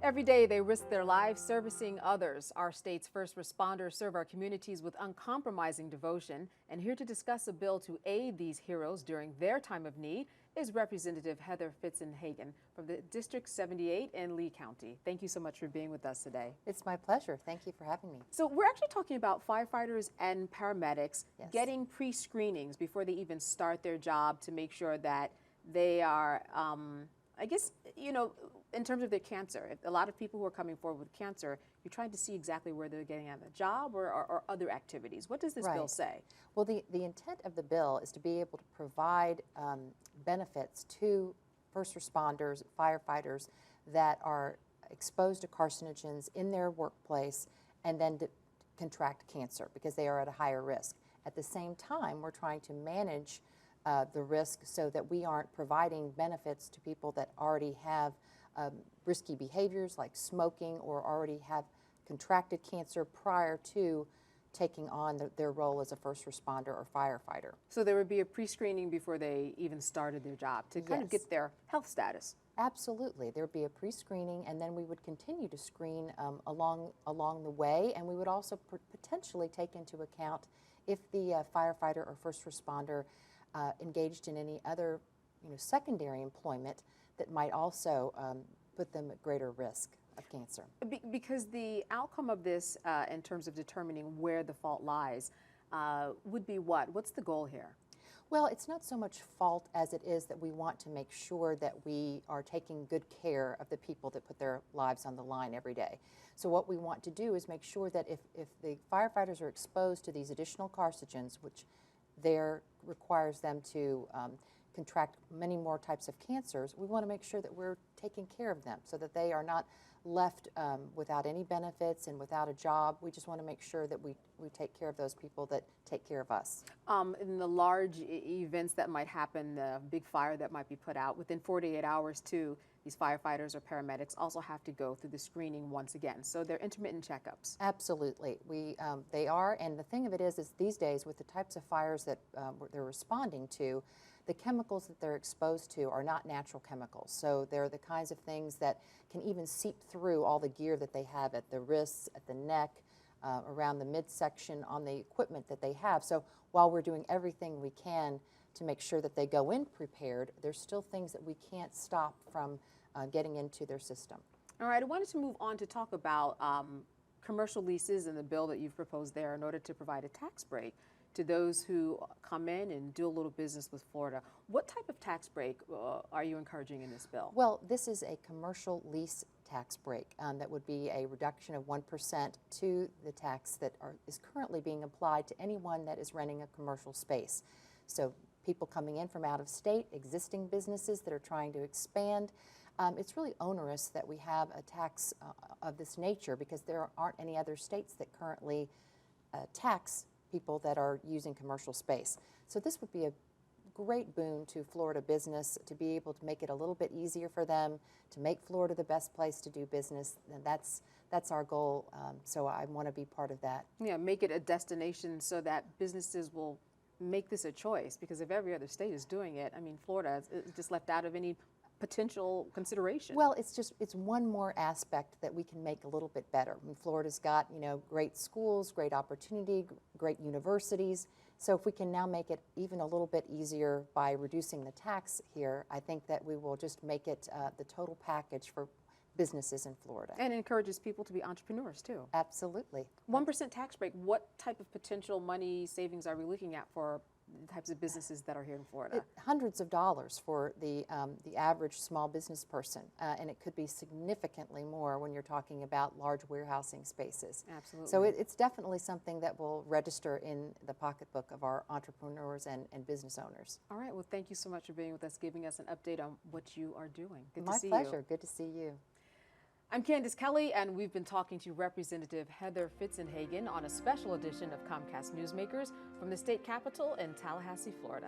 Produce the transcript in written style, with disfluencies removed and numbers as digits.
Every day they risk their lives servicing others. Our state's first responders serve our communities with uncompromising devotion. And here to discuss a bill to aid these heroes during their time of need is Representative Heather Fitzenhagen from the District 78 in Lee County. Thank you so much for being with us today. It's my pleasure. Thank you for having me. So we're actually talking about firefighters and paramedics getting pre-screenings before they even start their job to make sure that they are, I guess, in terms of their cancer. A lot of people who are coming forward with cancer, you're trying to see exactly where they're getting at a job or other activities. What does this bill say? Well, the intent of the bill is to be able to provide benefits to first responders, firefighters that are exposed to carcinogens in their workplace and then to contract cancer because they are at a higher risk. At the same time, we're trying to manage the risk so that we aren't providing benefits to people that already have risky behaviors like smoking or already have contracted cancer prior to taking on their role as a first responder or firefighter. So there would be a pre-screening before they even started their job to kind of get their health status. Absolutely. There would be a pre-screening, and then we would continue to screen along the way, and we would also potentially take into account if the firefighter or first responder engaged in any other secondary employment that might also put them at greater risk of cancer. Because the outcome of this in terms of determining where the fault lies would be what? What's the goal here? Well, it's not so much fault as it is that we want to make sure that we are taking good care of the people that put their lives on the line every day. So what we want to do is make sure that if the firefighters are exposed to these additional carcinogens, which there requires them to contract many more types of cancers, we want to make sure that we're taking care of them so that they are not left without any benefits and without a job. We just want to make sure that we take care of those people that take care of us. In the large events that might happen, the big fire that might be put out, within 48 hours too, these firefighters or paramedics also have to go through the screening once again. So they're intermittent checkups. Absolutely. They are, and the thing of it is these days with the types of fires that they're responding to, the chemicals that they're exposed to are not natural chemicals. So they're the kinds of things that can even seep through all the gear that they have at the wrists, at the neck, around the midsection, on the equipment that they have. So while we're doing everything we can to make sure that they go in prepared, there's still things that we can't stop from getting into their system. All right, I wanted to move on to talk about commercial leases and the bill that you've proposed there in order to provide a tax break to those who come in and do a little business with Florida. What type of tax break are you encouraging in this bill? Well, this is a commercial lease tax break that would be a reduction of 1% to the tax that is currently being applied to anyone that is renting a commercial space. So people coming in from out of state, existing businesses that are trying to expand. It's really onerous that we have a tax of this nature because there aren't any other states that currently tax people that are using commercial space. So this would be a great boon to Florida business to be able to make it a little bit easier for them, to make Florida the best place to do business. And that's our goal, so I want to be part of that. Yeah, make it a destination so that businesses will make this a choice, because if every other state is doing it, I mean, Florida is just left out of any potential consideration. Well, it's one more aspect that we can make a little bit better. I mean, Florida's got great schools, great opportunity, great universities. So if we can now make it even a little bit easier by reducing the tax here, I think that we will just make it the total package for businesses in Florida. And it encourages people to be entrepreneurs too. Absolutely. 1% tax break. What type of potential money savings are we looking at for the types of businesses that are here in Florida? Hundreds of dollars for the average small business person, and it could be significantly more when you're talking about large warehousing spaces. Absolutely. So it's definitely something that will register in the pocketbook of our entrepreneurs and business owners. All right. Well, thank you so much for being with us, giving us an update on what you are doing. Good to see you. My pleasure. Good to see you. I'm Candace Kelly, and we've been talking to Representative Heather Fitzenhagen on a special edition of Comcast Newsmakers from the state capitol in Tallahassee, Florida.